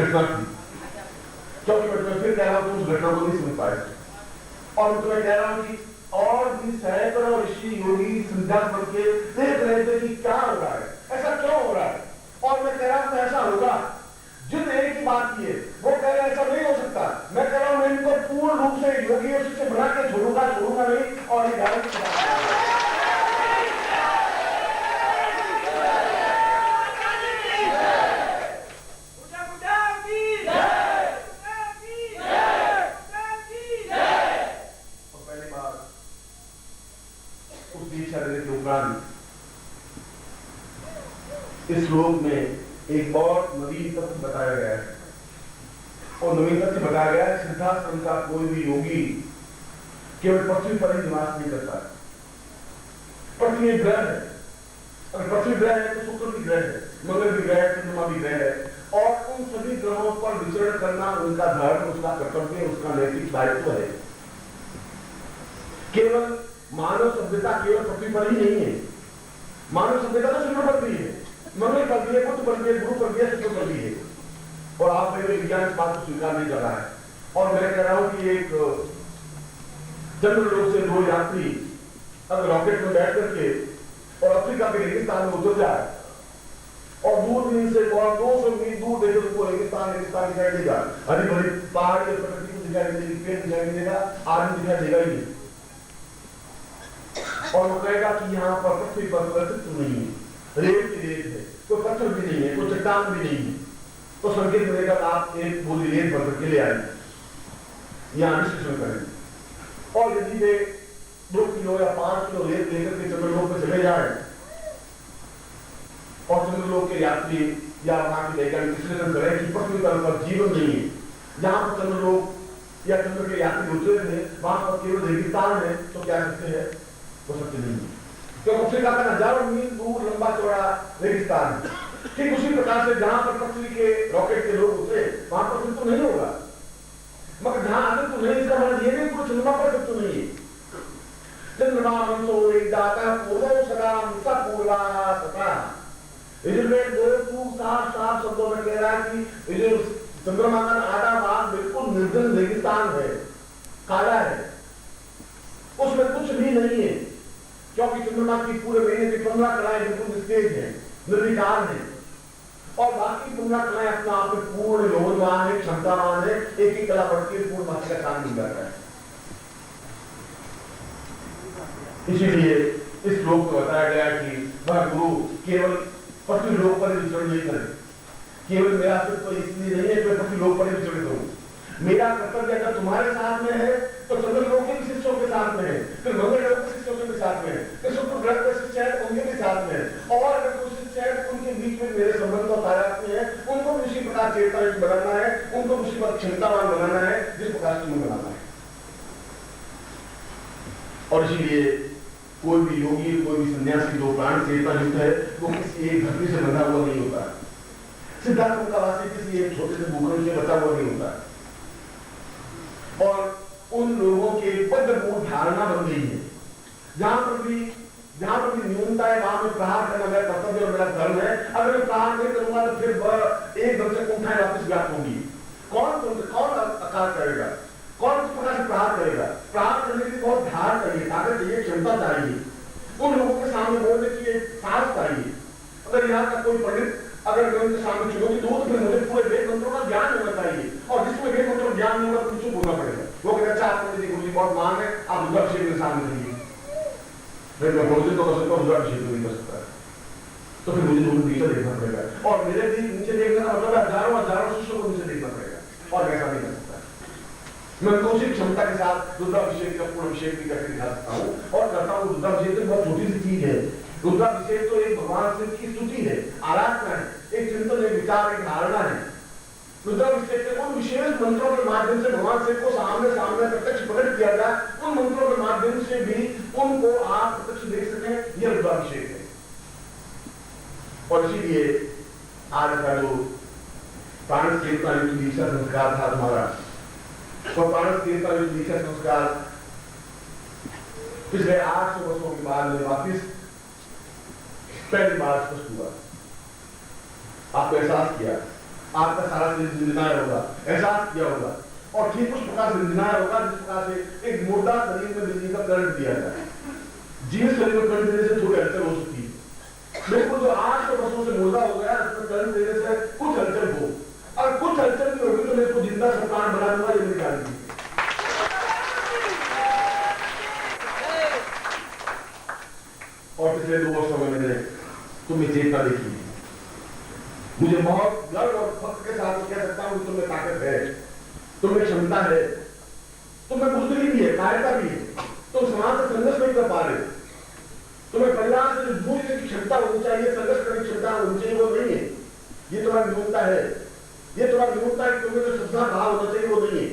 घटना थी, क्योंकि मैं फिर कह रहा हूं उस घटना को नहीं समझ पाए। और मैं तुम्हें कह रहा हूं कि और भी सैकड़ों ऋषि योगी सिद्धांत बन के देख रहे थे कि क्या हो रहा है, ऐसा क्यों हो रहा है। और मैं कह रहा हूं ऐसा होगा, जिन एक ही बात की है वो कह रहे ऐसा नहीं हो सकता। मैं कह रहा हूं मैं इनको पूर्ण रूप से योगियों से बना के छोड़ूंगा नहीं। और ये गारंटी इस श्लोक में एक बहुत नवीन तथ्य बताया गया है। और नवीन तथ्य बताया गया है, सिद्धाश्रम का कोई भी योगी केवल पृथ्वी पर ही निवास नहीं करता है। पृथ्वी एक ग्रह है, अगर पृथ्वी ग्रह है तो शुक्र भी ग्रह है, मंगल भी ग्रह है, चंद्रमा भी ग्रह है। और उन सभी ग्रहों पर विचरण करना उनका धर्म, उसका कर्तव्य, उसका नैतिक दायित्व है। केवल मानव सभ्यता केवल पृथ्वी पर ही नहीं है। मानव सभ्यता तो शुक्र पर भी है, मंगल पर भी है, बुध पर भी है, गुरु पर भी है, शुक्र पर भी है। और आप मेरे विज्ञान इस बात को स्वीकार नहीं कर रहा है। और मैं कह रहा हूं कि एक चंद्रलोक से 2 यात्री अगर रॉकेट में बैठ करके और अफ्रीका के रेगिस्तान में उतर जाए और दूरबीन से 200 मील दूर देखे तो रेगिस्तान दिखाई देगा, हरी भरी पहाड़ी और प्रकृति को दिखाई देगी, पेड़ दिखाई देगा, आदमी दिखाई देगा ही नहीं। और वो कहेगा कि यहाँ पर पृथ्वी पर अस्तित्व नहीं है, रेत की रेत है, कोई पत्थर भी नहीं है, कोई चट्टान भी नहीं है। तो संकेत मिलेगा आप एक बोली रेत भर करके ले आएंगे, यहाँ विश्लेषण करेंगे। और यदि वे 2 किलो या 5 किलो रेत लेकर के चंद्रलोक में चले जाए और चंद्रलोक के यात्री या वहां के वैज्ञानिक विश्लेषण करें कि पृथ्वी पर जीवन नहीं है, जहां पर चंद्रलोक या चंद्र के यात्री उतरे थे वहां पर केवल रेगिस्तान है, तो क्या सत्य है? वो सत्य नहीं है, क्योंकि अफ्रीका का हजारों मील दूर लंबा चौड़ा रेगिस्तान है। ठीक उसी प्रकार से जहां पर पृथ्वी के रॉकेट के लोग उतरे वहां पर अस्तित्व नहीं होगा, मगर जहां अस्तित्व नहीं इसका मतलब ये नहीं पूरे चंद्रमा पर अस्तित्व नहीं है। चंद्रमा वंशो एक दाता पूर्वो सदा मुसा पूर्वा सता। यजुर्वेद 2 साफ शब्दों में कह रहा है कि ये जो चंद्रमा का आधा भाग बिल्कुल निर्जन रेगिस्तान है, काला है, उसमें कुछ भी नहीं है, क्योंकि चंद्रमा की पूरे महीने की 15 कलाएं बिल्कुल निस्तेज है, निर्विकार है। और बाकी 15 कलाएं अपना आप में पूर्ण यौवनवान है, क्षमतावान है, एक ही कला बढ़ती है, पूर्ण मात्रा का काम मिल जाता है। इसीलिए इस श्लोक में बताया गया कि वह गुरु केवल पृथ्वी लोक पर विचरण नहीं करे। केवल मेरा अस्तित्व इसलिए नहीं है कि मैं पृथ्वी लोक पर विचरण करूं। मेरा कर्तव्य अगर तुम्हारे साथ में है तो चंद्रलोक के शिष्यों के साथ में है, फिर मंगल लोक के शिष्यों के साथ में है, फिर शुक्र ग्रह के शिष्य है उनके भी साथ में है। और अगर कोई शिष्य है उनके बीच में मेरे संबंध और तादात्म्य है, उनको उसी प्रकार चेतनायुक्त बनाना है, उनको उसी प्रकार क्षमतावान बनाना है जिस प्रकार से तुम्हें बनाना है। और इसीलिए कोई भी योगी, कोई भी सन्यासी जो प्राण चेतना युक्त है वो किसी एक धरती से बंधा हुआ नहीं होता। सिद्धार्थ का वासी किसी एक छोटे से भूखंड से बचा हुआ नहीं होता। और उन लोगों के पदपूर्ण धारणा बन गई है, जहां पर भी न्यूनता है वहां पर प्रहार करना मेरा कर्तव्य और मेरा धर्म है। अगर मैं प्रहार नहीं करूंगा तो फिर एक दम से कुंठाएं वापस व्याप्त होंगी। कौन आकार करेगा, कौन किस प्रकार से प्रहार करेगा? प्रहार करने की बहुत धार चाहिए, ताकत चाहिए, क्षमता चाहिए, उन लोगों के सामने बोलने की एक साहस चाहिए। अगर यहाँ का कोई पंडित अगर मैं उनके सामने चुनौती दूं तो फिर मुझे पूरे वेद मंत्रों का ज्ञान होना चाहिए, और जिसमें वेद मंत्रों का ज्ञान नहीं होगा तो मुझे बोलना पड़ेगा। वो कहता अच्छा आप पंडित गुरु जी बहुत मान है, आप रुद्राभिषेक के सामने रहिए। फिर मैं गुरु जी तो कर सकता हूँ, रुद्राभिषेक नहीं कर सकता, तो फिर मुझे दोनों नीचे देखना पड़ेगा। और मेरे भी नीचे देखने का मतलब हजारों शिष्यों को नीचे देखना पड़ेगा, और वैसा नहीं कर सकता। मैं उसी क्षमता के साथ रुद्राभिषेक का पूर्ण अभिषेक भी करके दिखा सकता हूँ, और करता हूँ। रुद्राभिषेक तो बहुत छोटी सी चीज है। रुद्राभिषेक तो एक भगवान शिव की स्तुति है, आराधना है, एक चिंतन, एक विचार, एक धारणा है। रुद्राभिषेक के उन विशेष मंत्रों के माध्यम से भगवान शिव को सामने प्रत्यक्ष प्रकट किया जाए, उन मंत्रों के माध्यम से भी उनको आप प्रत्यक्ष देख सकें, यह रुद्राभिषेक है। और इसीलिए आज का जो प्राण चेतना दीक्षा संस्कार था तुम्हारा, तो प्राण चेतना दीक्षा संस्कार पिछले 800 वर्षों के बाद में वापिस पहली बार स्पष्ट हुआ। आपको एहसास किया आपका सारा शरीर झिंझनाया होगा, एहसास किया होगा। और ठीक उस प्रकार से झिंझनाया होगा जिस प्रकार से एक मुर्दा शरीर में बिजली का करंट दिया जाए। जीवित शरीर में करंट देने से थोड़ी हलचल हो सकती है, बिल्कुल जो 800 वर्षों से मुर्दा हो गया उसमें करंट देने से कुछ हलचल हो, और कुछ हलचल भी होगी तो मैं इसको जिंदा सरकार बना दूंगा, ये मेरी गारंटी। और पिछले 2 वर्षों में मैंने तुम्हें चेतना देखी, मुझे बहुत गर्व और फख्र के साथ कह सकता हूं कि तुम्हें ताकत है, तुम्हें क्षमता है, तुम्हें बुद्धि भी है, कायरता भी है, तुम समाज से संघर्ष नहीं कर पा रहे, तुम्हें परिवार से जो जूझने की क्षमता होनी चाहिए, संघर्ष करने की क्षमता होनी चाहिए, वो नहीं है। ये तुम्हारी न्यूनता है, ये तुम्हारी न्यूनता है कि तुम्हें जो श्रद्धा भाव होना चाहिए वो नहीं है।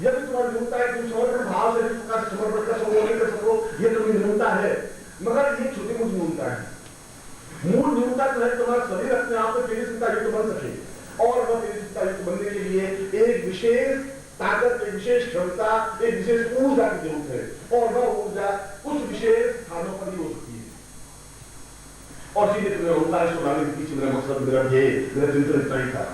यदि तुम्हारी न्यूनता है कि तुम समर्पण भाव से जिस प्रकार समर्पण कर सको नहीं कर सको, ये तुम्हारी न्यूनता है। मगर ये छोटी मोटी न्यूनता है। मूल न्यूनता जो है तुम्हारा शरीर अपने आप में तेजस्विता युक्त बन सके, और वह तेजस्विता युक्त बनने के लिए एक विशेष ताकत, एक विशेष क्षमता, एक विशेष ऊर्जा की जरूरत है, और वह ऊर्जा कुछ विशेष स्थानों पर ही हो सकती है। और सीधे तुम्हें ओंकार सुनाने के पीछे मेरा मकसद, मेरा चिंतन इतना ही था।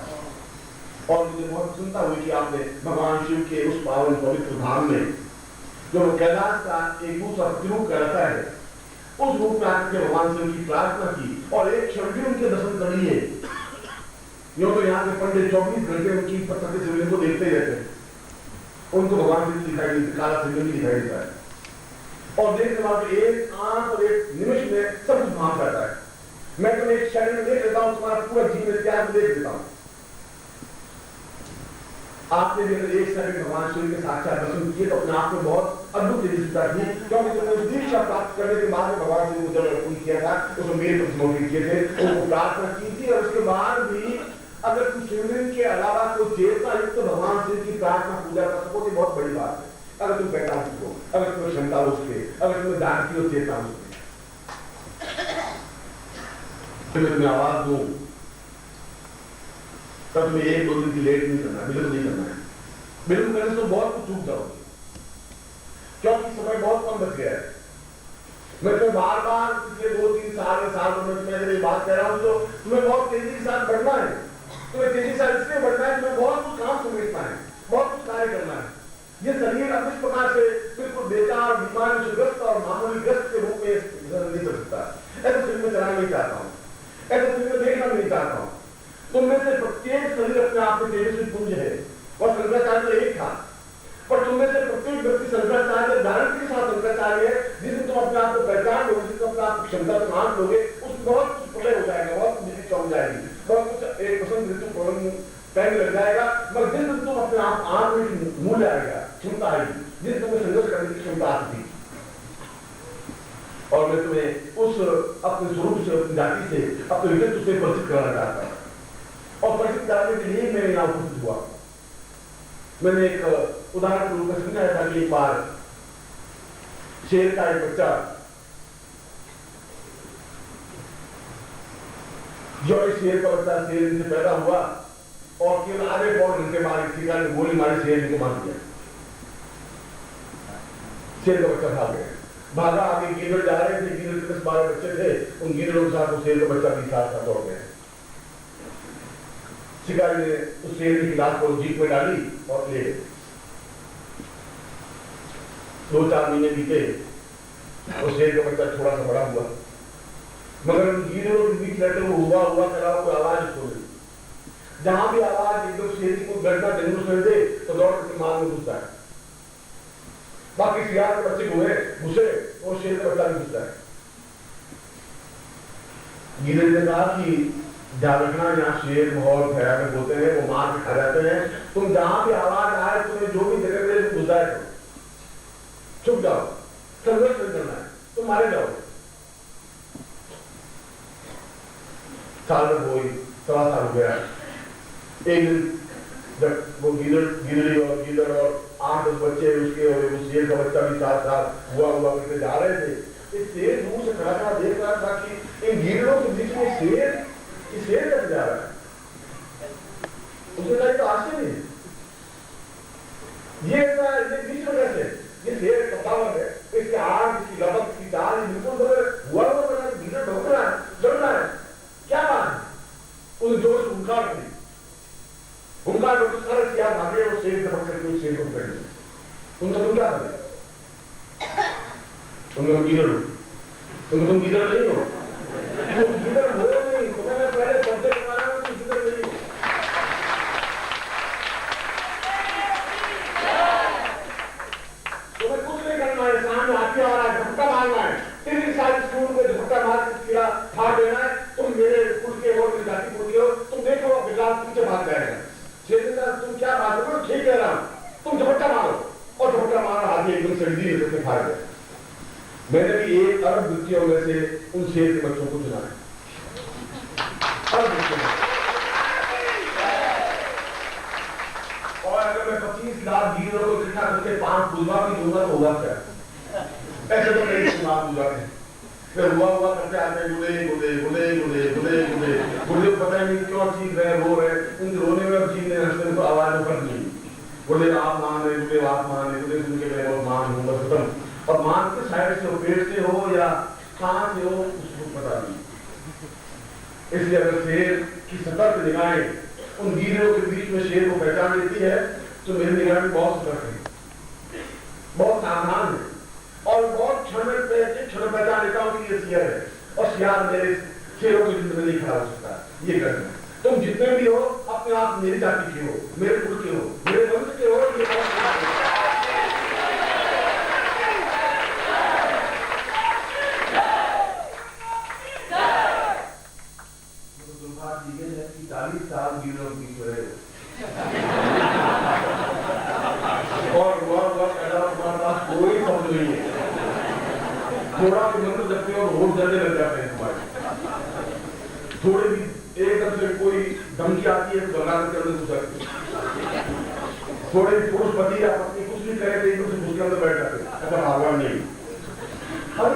और मुझे बहुत चिंता हुई कि आपने भगवान शिव के उस पावन पवित्र धाम में जो कैलाश का एक दूसरा प्रतिरूप कहलाता है, उस रूप में आकर के भगवान शिव की प्रार्थना की, और एक क्षण भी उनके दर्शन कर लिए। यूं तो यहाँ के पंडित 24 घंटे उनकी पत्थर के शिवलिंग को देखते ही रहते हैं, उनको भगवान शिव दिखाई नहीं, काला शिवलिंग दिखाई देता है, और देखने वाले एक आंख और एक निमिष में सब कुछ भाग जाता है। मैं तुम्हें एक क्षण में देख लेता हूं, तुम्हारा पूरा जीवन इतिहास देख लेता हूं। आपने भी अगर एक सेकंड भगवान शिव के साक्षात दर्शन किए तो अपने आप में बहुत अद्भुत दृष्टि थी, क्योंकि तुमने दीक्षा प्राप्त करने के बाद भगवान शिव को जब अर्पण किया था, उसमें मेरे प्रति समर्पित किए थे, उनको प्रार्थना की थी, और उसके बाद भी अगर तुम शिवलिंग के अलावा कोई चेतना युक्त भगवान शिव की प्रार्थना पूजा कर सको तो बहुत बड़ी बात है। अगर तुम पैदा हो, अगर तुम्हें क्षमता हो उसके, अगर तुम्हें जानती हो चेतना हो उसके, मैं तुम्हें आवाज दूं तब तुम्हें 1-2 दिन की लेट नहीं करना, बिल्कुल नहीं करना है। बिल्कुल करने से तो बहुत कुछ चूक जाओगे, क्योंकि समय बहुत कम बच गया है। मैं तुम्हें बार बार पिछले 2-3 साल में तुम्हें अगर ये बात कह रहा हूं तो तुम्हें बहुत तेजी के साथ बढ़ना है। तुम्हें तेजी के साथ इसलिए बढ़ना है, तुम्हें बहुत कुछ काम समेटना है, बहुत कुछ कार्य करना है। ये शरीर अब इस प्रकार से बिल्कुल बेकार, बीमारी से ग्रस्त और मामूली ग्रस्त के रूप में नहीं कर सकता। ऐसे शरीर में चलाना नहीं चाहता हूँ, ऐसे शरीर में देखना नहीं चाहता हूँ। तुम में से प्रत्येक शरीर अपने आप में तेजस्वी पुंज है, और शंकराचार्य तो एक था, पर तुम में से प्रत्येक व्यक्ति शंकराचार्य गारंटी के साथ शंकराचार्य है। जिस दिन तुम अपने आप को पहचान लोगे, जिस दिन अपने आप की क्षमता को मान लोगे, उसमें बहुत कुछ प्रलय हो जाएगा, बहुत कुछ बिजली चौंक जाएगी, बहुत कुछ एक बसंत ऋतु पहन लग जाएगा। मगर जिस दिन तुम अपने आप आंख में मूल्य आएगा, क्षमता आएगी, जिस तुम्हें संघर्ष करने की क्षमता आती। और मैं तुम्हें उस अपने स्वरूप से, अपनी जाति से, अपने व्यक्तित्व से परिचित कराना चाहता हूं, और परिचित कराने के लिए मैं यहां उपस्थित हुआ। मैंने एक उदाहरण के रूप में समझाया था कि एक बार शेर का एक बच्चा जो इस शेर का बच्चा शेर से पैदा हुआ, और केवल आधे पौन घंटे बाद किसी ने गोली मारी, शेर को मार दिया। शेर का बच्चा भाग गया, भागा, आगे गीदड़ जा रहे थे, गीदड़ के 10-12 बच्चे थे, उन गीदड़ों के साथ शेर का बच्चा भी साथ दौड़ गया। शिकारी ने उस शेर की लाश को जीप में डाली और ले गए। 2-4 महीने बीते, उस शेर का बच्चा थोड़ा सा बड़ा हुआ, मगर उन गीदड़ों के बीच लड़ते हुआ चला, कोई आवाज उसको मिली। जहां भी आवाज एकदम शेर को गड़ना जंगल सुन दे तो दौड़ के मार में घुसता है। बाकी सियार के बच्चे घुसे और शेर का बच्चा भी घुसता है। गीदड़ ने कहा कि ध्यान रखना, यहाँ शेर बहुत भयानक होते हैं, वो मार के खा जाते हैं, तुम जहां भी आवाज आए तुम्हें जो भी जगह मिले घुसा है, चुप जाओ, संघर्ष नहीं करना है, तुम मारे जाओ। साल में कोई 1.25 साल हो गया। एक दिन जब वो गीदड़ और 8-10 बच्चे उसके और उस शेर का बच्चा भी साथ हुआ करके जा रहे थे, इस शेर दूर से खड़ा देख रहा था कि इन गीदड़ों के बीच में शेर कैसे जा रहा है। उसने कहा तो आश्चर्य है, ये बीच में कैसे, ये शेर कपावर है, इसके आग, इसकी लपक, इसकी चाल बिल्कुल हुआ बना, गीदड़ ढोक रहा है, चल रहा है, क्या बात है। उस जोर से उनकार करी, तुम क्या कर रहे? तुम गिदड़ हो, तुम गिदड़ नहीं हो, तुम गिदड़ हो नहीं, तुम्हें मैं पहले सबसे मारा हूं, तुम गिदड़ नहीं हो। तुम्हें कुछ नहीं करना है, सामने हाथी आ रहा है, धक्का मारना है, 3 साल स्कूल में धक्का मार के कीड़ा फाड़ देना है। तुम मेरे कुल के हो, मेरी जाति कुल के हो, तुम देखो बिलास पीछे भाग जाएगा। तुम क्या बात करो, ठीक कह रहा हूं, तुम झपट्टा मारो, और झपट्टा मारा हाथी एकदम सर्दी में फाड़ गया। मैंने भी 1 अरब वृत्तियों में से उन शेर के बच्चों को चुना है। और अगर मैं 25 लाख गिरों को इकट्ठा करके 5 पूजा भी दूंगा तो होगा क्या? ऐसे तो नहीं सुना पूजा में फिर हुआ करते आते गुले गुले गुले गुले गुले गुले गुले पता नहीं क्यों चीख रहे, रो रहे, उनके रोने में और चीखने हंसने में तो आवाज ऊपर नहीं। गुले आप मान रहे, गुले आप मान रहे, गुले सुन के गए और मान हूँ बस खत्म। और मान के साइड से हो, पेट से हो या कहां से हो, उसको पता नहीं। इसलिए अगर शेर की सतर्क निगाहें उन गिरों के बीच में शेर को पहचान लेती है तो मेरी निगाह में बहुत सतर्क है, बहुत सावधान है, और बहुत क्षण पहचान लेता हूं कि ये शेर है, और शेर मेरे शेरों की जिंदगी नहीं खड़ा हो सकता। ये करना तुम जितने भी हो अपने आप मेरी जाति के हो, मेरे कुल के हो, मेरे वंश के हो, ये दुर्भाग्य है कि 40 साल गिरों के बीच रहे और हमारे पास कोई शब्द नहीं है। थोड़ा भी मंत्र जपते और रोज डरने लग जाते हैं हमारे। थोड़े भी एकदम से कोई धमकी आती है तो गंगा के अंदर घुस जाते हैं। थोड़े भी पुरुष पति या पत्नी कुछ भी करे तो एकदम से घुस के अंदर बैठ जाते हैं। ऐसा भगवान नहीं हर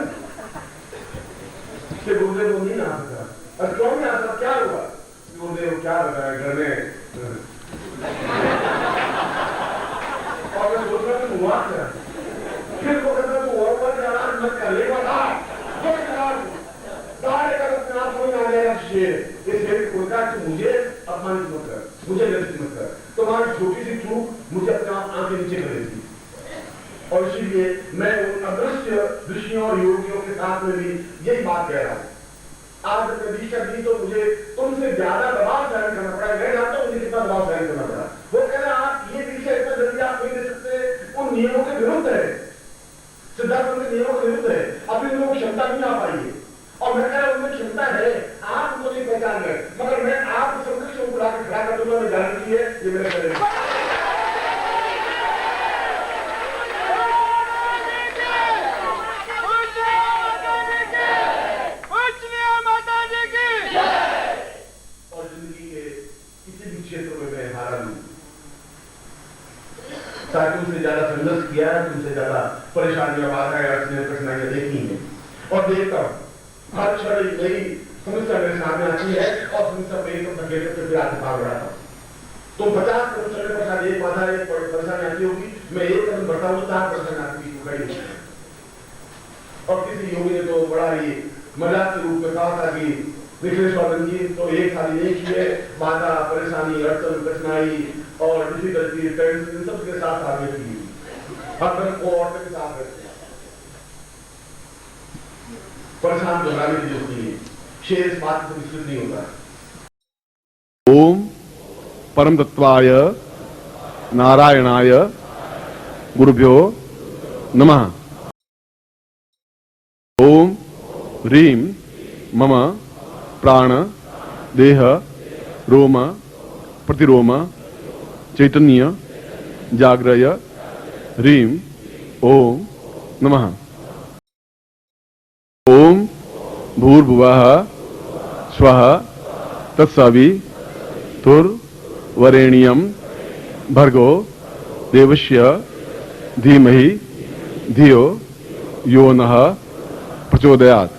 से गुरुदेव को नहीं आ सकता। और क्यों नहीं आ सकता? क्या हुआ? गुरुदेव क्या बताया घर में, और मैं सोच रहा हूँ हुआ क्या? फिर वो कहता है वो मत कर ले शेर, इस शेर को कहा कि मुझे अपमानित मत कर, मुझे लज्जित मत कर। तुम्हारी छोटी सी चूक मुझे अपने आप आंखें नीचे कर देती। और इसीलिए मैं उन अदृश्य ऋषियों और योगियों के साथ में भी यही बात कह रहा हूं। आज मैं दीक्षा दी तो मुझे तुमसे ज्यादा दबाव सहन करना पड़ा। मैं जानता हूं मुझे कितना दबाव सहन करना पड़ा। वो कह रहे आप ये दीक्षा इतना जल्दी आप नहीं दे सकते, उन नियमों के विरुद्ध है, सिद्धार्थ के नियमों के विरुद्ध है, अभी उन लोगों की क्षमता नहीं आ पाई है। और मैं कह रहा हूं उनमें क्षमता है, आप उनको नहीं पहचान रहे, मगर मैं आप समक्ष उनको लाकर खड़ा कर दूंगा। मैं गारंटी है ये मेरे करे। और जिंदगी के किसी भी क्षेत्र में मैं हारा नहीं, चाहे तुमसे ज्यादा संघर्ष किया है, तुमसे ज्यादा परेशानियां, बाधाएं, अड़चनें, कठिनाइयां देखी है और देखता हूं। हर क्षण नई समस्या मेरे सामने आती है और समस्या मेरी को संकेत से फिर आगे भाग रहा था। तो 50 कदम चलने पर शायद एक बाधा, एक परेशानी आती होगी, मैं 1 कदम बढ़ता हूं 4 परेशानी आती है, खड़ी होती है। और किसी योगी ने तो बड़ा ही मजाक के रूप में कहा था कि विश्वेश्वरानंद जी तो एक शादी नहीं की है, बाधा, परेशानी, अड़चन, कठिनाई और डिफिकल्टी, टेंशन इन सब के साथ आगे की, हर को औरत के साथ परेशान घबराने की जरूरत नहीं है। शेर इस बात से विचलित नहीं होता। ओम परम तत्वाय नारायणाय गुरुभ्यो नमः। ओम ह्रीं मम प्राण देह रोम प्रतिरोम चैतन्य जाग्रय ह्रीं ओम नमः। ओम भूर्भुवः स्वः तत्सवितुर्वरेण्यं भर्गो देवस्य धीमहि धियो यो नः प्रचोदयात्।